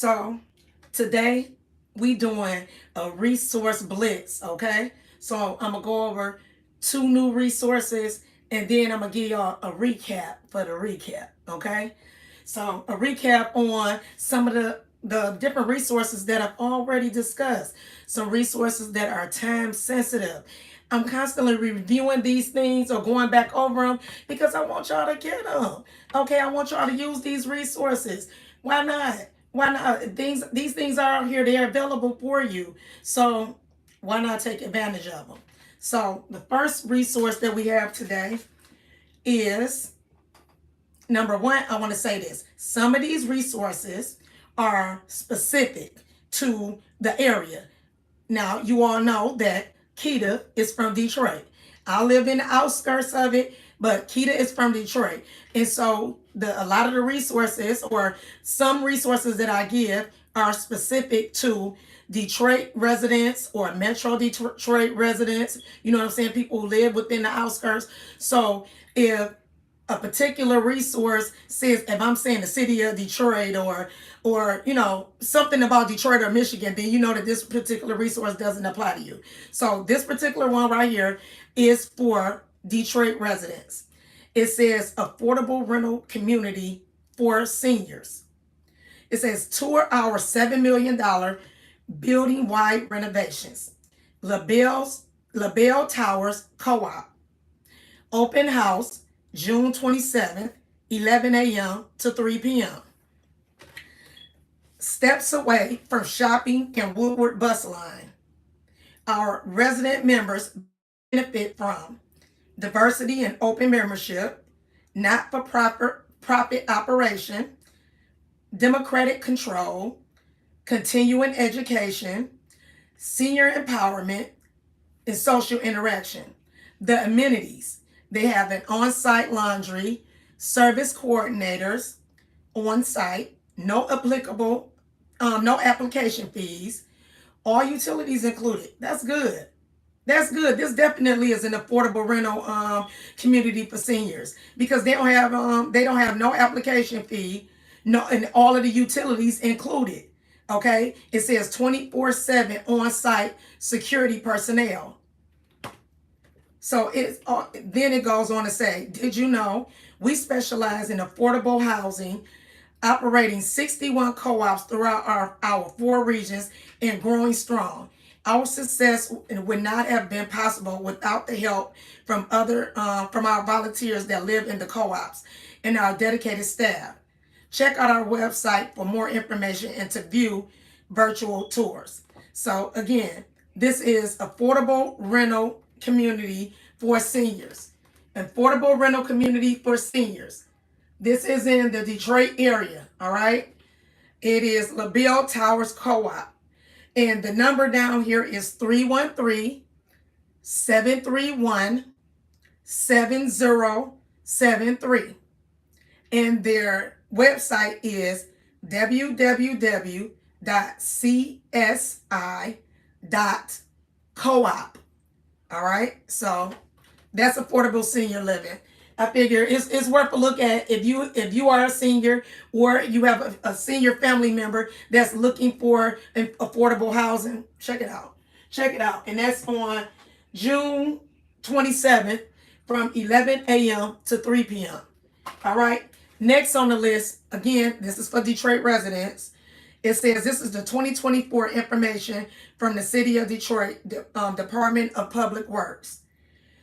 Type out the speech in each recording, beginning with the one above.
So today we doing a resource blitz, okay? So I'm gonna go over two new resources and then I'm gonna give y'all a recap for the recap, okay? So a recap on some of the different resources that I've already discussed, some resources that are time sensitive. I'm constantly reviewing these things or going back over them because I want y'all to get them. Okay, I want y'all to use these resources. Why not? Why not? These things are out here. They're available for you. So why not take advantage of them? So the first resource that we have today is number one. I want to say this. Some of these resources are specific to the area. Now, you all know that Keita is from Detroit. I live in the outskirts of it, but Keita is from Detroit. And so a lot of the resources or some resources that I give are specific to Detroit residents or Metro Detroit residents. You know what I'm saying? People who live within the outskirts. So if a particular resource says, if I'm saying the city of Detroit or something about Detroit or Michigan, then you know that this particular resource doesn't apply to you. So this particular one right here is for Detroit residents. It says affordable rental community for seniors. It says tour our $7 million building wide renovations. LaBelle Towers Co-op. Open house June 27th, 11 a.m. to 3 p.m. Steps away from shopping and Woodward bus line. Our resident members benefit from diversity and open membership, not-for-profit operation, democratic control, continuing education, senior empowerment, and social interaction. The amenities. They have an on-site laundry, service coordinators on site, no application fees, all utilities included. That's good. That's good. This definitely is an affordable rental community for seniors because they don't have no application fee, no, and all of the utilities included. Okay, it says 24/7 on-site security personnel. So then it goes on to say, did you know we specialize in affordable housing, operating 61 co-ops throughout our four regions and growing strong. Our success would not have been possible without the help from our volunteers that live in the co-ops and our dedicated staff. Check out our website for more information and to view virtual tours. So again, this is affordable rental community for seniors. Affordable rental community for seniors. This is in the Detroit area, all right? It is LaBelle Towers Co-op. And the number down here is 313-731-7073. And their website is www.csi.coop. All right, so that's affordable senior living. I figure it's worth a look at if you are a senior or you have a senior family member that's looking for affordable housing. Check it out. Check it out. And that's on June 27th from 11 a.m. to 3 p.m. All right. Next on the list, again, this is for Detroit residents. It says this is the 2024 information from the City of Detroit Department of Public Works.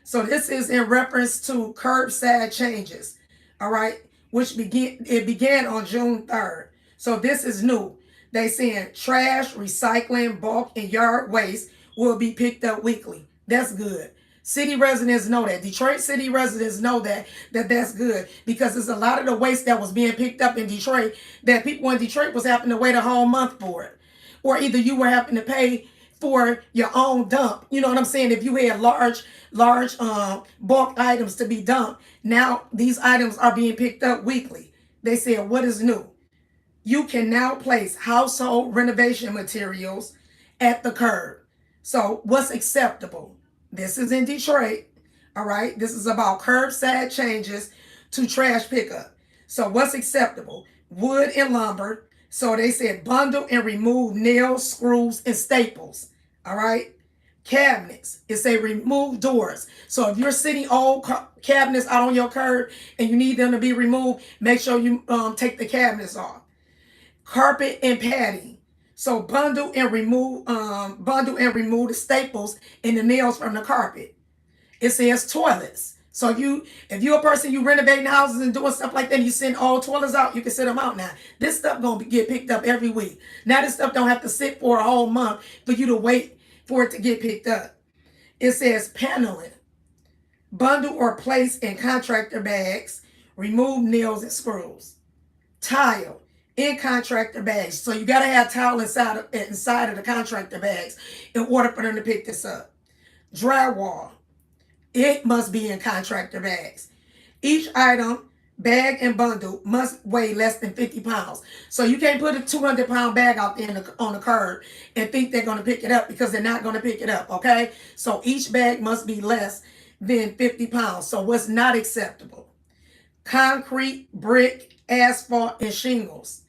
So this is in reference to curbside changes, all right, which began on June 3rd. So this is new. They saying trash, recycling, bulk, and yard waste will be picked up weekly. That's good. City residents know that. Detroit city residents know that's good because there's a lot of the waste that was being picked up in Detroit that people in Detroit was having to wait a whole month for it. Or either you were having to pay for your own dump. You know what I'm saying? If you had large bulk items to be dumped, now these items are being picked up weekly. They said, what is new? You can now place household renovation materials at the curb. So what's acceptable? This is in Detroit, all right? This is about curbside changes to trash pickup. So what's acceptable? Wood and lumber, So they said bundle and remove nails, screws, and staples. All right. Cabinets. It say remove doors. So if you're sitting old cabinets out on your curb and you need them to be removed, make sure you take the cabinets off. Carpet and padding. So bundle and remove the staples and the nails from the carpet. It says toilets. So if you're a person, you renovating houses and doing stuff like that, and you send all toilets out, you can send them out now. This stuff gonna get picked up every week. Now this stuff don't have to sit for a whole month for you to wait for it to get picked up. It says paneling. Bundle or place in contractor bags. Remove nails and screws. Tile in contractor bags. So you gotta have tile inside of the contractor bags in order for them to pick this up. Drywall. It must be in contractor bags. Each item, bag and bundle, must weigh less than 50 pounds. So you can't put a 200-pound bag out there on the curb and think they're going to pick it up, because they're not going to pick it up, okay? So each bag must be less than 50 pounds. So what's not acceptable? Concrete, brick, asphalt, and shingles.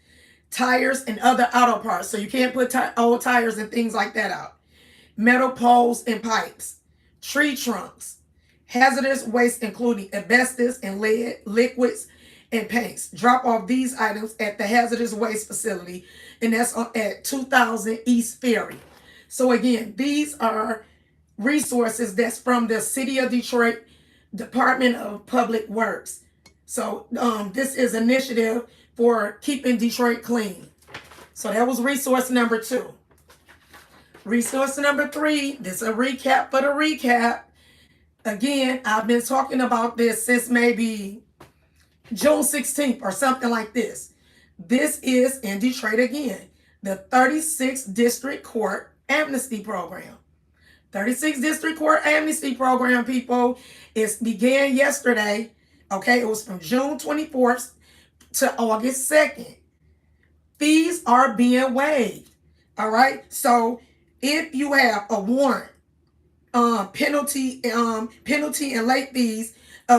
Tires and other auto parts. So you can't put old tires and things like that out. Metal poles and pipes. Tree trunks. Hazardous waste including asbestos and lead, liquids, and paints. Drop off these items at the hazardous waste facility, and that's at 2000 East Ferry. So again, these are resources that's from the City of Detroit Department of Public Works. So this is an initiative for keeping Detroit clean. So that was resource number 2. Resource number 3, this is a recap for the recap. Again, I've been talking about this since maybe June 16th or something like this. This is in Detroit again, the 36th District Court Amnesty Program. 36th District Court Amnesty Program, people, it began yesterday. Okay, it was from June 24th to August 2nd. Fees are being waived. All right, so if you have a warrant, penalty and late fees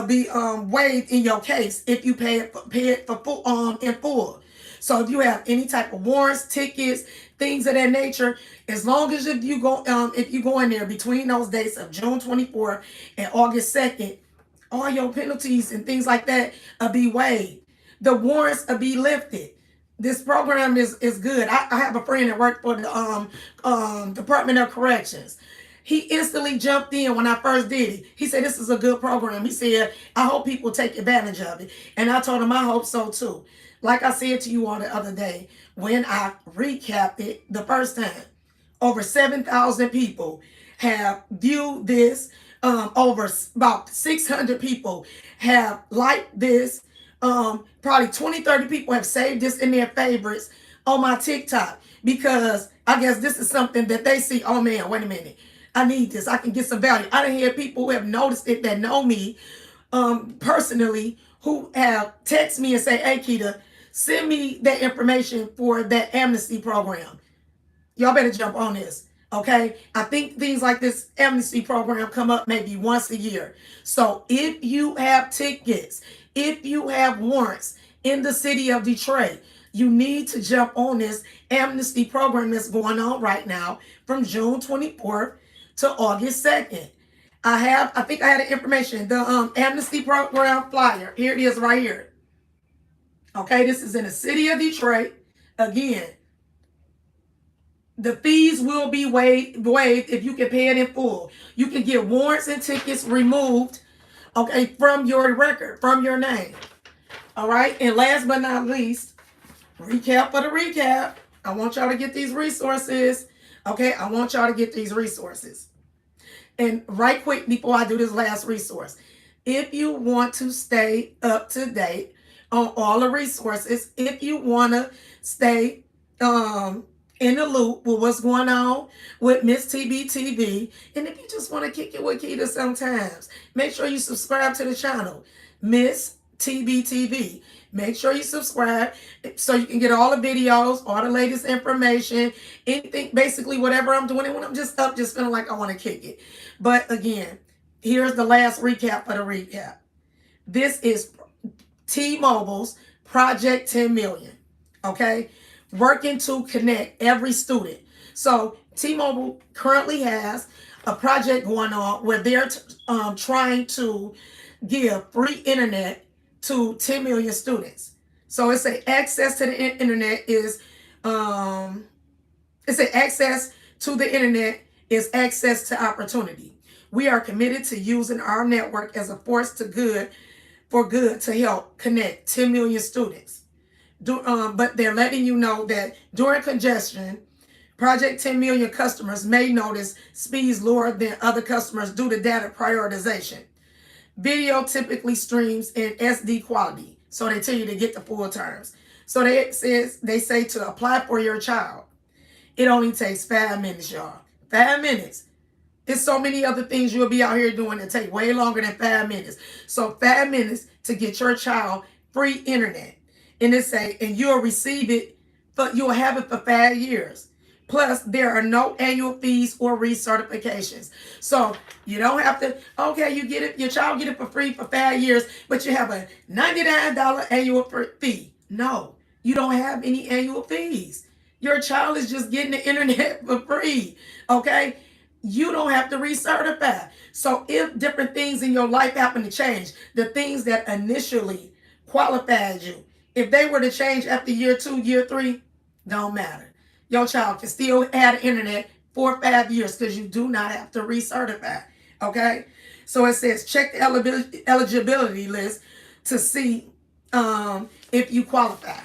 be waived in your case if you pay it for full in full. So if you have any type of warrants, tickets, things of that nature, as long as if you go in there between those dates of June 24th and August 2nd, all your penalties and things like that will be waived. The warrants will be lifted. This program is good. I have a friend that worked for the Department of Corrections. He instantly jumped in when I first did it. He said, this is a good program. He said, I hope people take advantage of it. And I told him I hope so too. Like I said to you all the other day, when I recapped it the first time, over 7,000 people have viewed this. Over about 600 people have liked this. Probably 20, 30 people have saved this in their favorites on my TikTok, because I guess this is something that they see. Oh man, wait a minute. I need this. I can get some value. I done hear people who have noticed it that know me personally, who have texted me and say, hey, Keita, send me that information for that amnesty program. Y'all better jump on this. Okay, I think things like this amnesty program come up maybe once a year. So if you have tickets, if you have warrants in the city of Detroit, you need to jump on this amnesty program that's going on right now from June 24th to August 2nd. I think I had the information, the amnesty program flyer. Here it is right here. Okay, this is in the city of Detroit. Again, the fees will be waived if you can pay it in full. You can get warrants and tickets removed, okay, from your record, from your name. All right, and last but not least, recap for the recap. I want y'all to get these resources. Okay, I want y'all to get these resources. And right quick before I do this last resource, if you want to stay up to date on all the resources, if you want to stay in the loop with what's going on with Miss TBTV, and if you just want to kick it with Keita sometimes, make sure you subscribe to the channel, Miss TBTV. Make sure you subscribe so you can get all the videos, all the latest information, anything, basically whatever I'm doing. And when I'm just up, just feeling like I want to kick it. But again, here's the last recap for the recap. This is T-Mobile's Project 10 Million. Okay? working to connect every student. So T-Mobile currently has a project going on where they're trying to give free internet to 10 million students. So it's a access to the internet is it's a access to the internet is access to opportunity. We are committed to using our network as a force to good for good to help connect 10 million students. But they're letting you know that during congestion, Project 10 million customers may notice speeds lower than other customers due to data prioritization. Video typically streams in SD quality, so they tell you to get the full terms. So they say to apply for your child. It only takes 5 minutes, y'all. 5 minutes. There's so many other things you'll be out here doing that take way longer than 5 minutes. So 5 minutes to get your child free internet. And it say, and you'll receive it, but you'll have it for 5 years. Plus, there are no annual fees or recertifications. So you don't have to, okay, you get it, your child get it for free for 5 years, but you have a $99 annual fee. No, you don't have any annual fees. Your child is just getting the internet for free, okay? You don't have to recertify. So if different things in your life happen to change, the things that initially qualified you, if they were to change after year 2, year 3, don't matter. Your child can still have the internet for 5 years because you do not have to recertify, okay? So it says check the eligibility list to see if you qualify.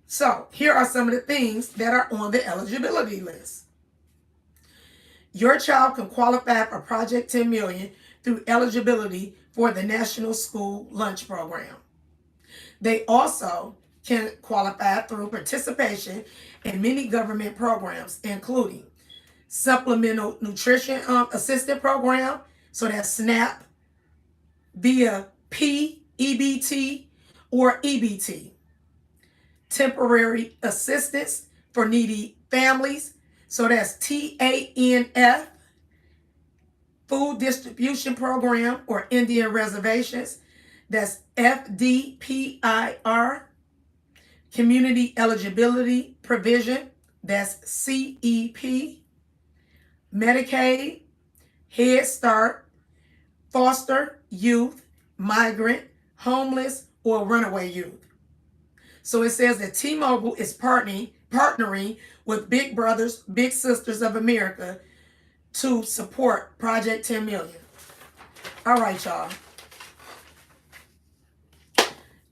So here are some of the things that are on the eligibility list. Your child can qualify for Project 10 Million through eligibility for the National School Lunch Program. They also can qualify through participation in many government programs, including Supplemental Nutrition Assistance Program, so that's SNAP, via PEBT or EBT. Temporary Assistance for Needy Families, so that's TANF. Food Distribution Program or Indian Reservations, that's FDPIR. Community Eligibility Provision, that's CEP. Medicaid, Head Start, Foster Youth, Migrant, Homeless, or Runaway Youth. So it says that T-Mobile is partnering with Big Brothers, Big Sisters of America to support Project 10 Million. All right, y'all.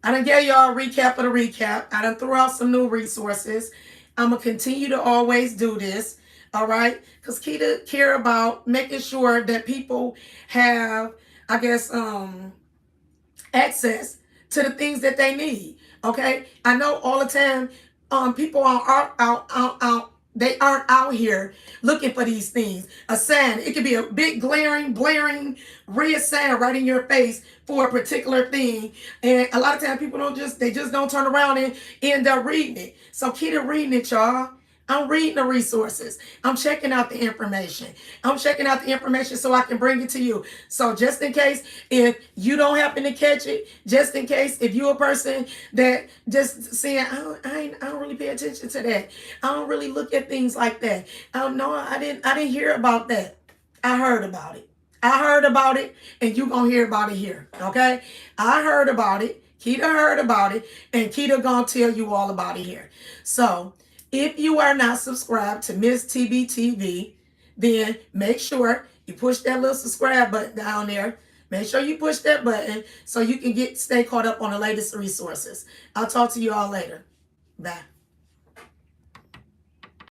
I done gave y'all a recap of the recap. I done threw out some new resources. I'm going to continue to always do this, all right? Because Keita care about making sure that people have, I guess, access to the things that they need, okay? I know all the time people they aren't out here looking for these things. A sign, it could be a big blaring red sign right in your face for a particular thing. And a lot of times people they just don't turn around and end up reading it. So keep reading it, y'all. I'm reading the resources. I'm checking out the information. I'm checking out the information so I can bring it to you. So just in case, if you don't happen to catch it, just in case, if you're a person that just saying, I don't really pay attention to that. I don't really look at things like that. No, I didn't hear about that. I heard about it. I heard about it, and you're going to hear about it here, okay? I heard about it. Keita heard about it, and Keita going to tell you all about it here. So if you are not subscribed to Miss TBTV, then make sure you push that little subscribe button down there. Make sure you push that button so you can stay caught up on the latest resources. I'll talk to you all later. Bye.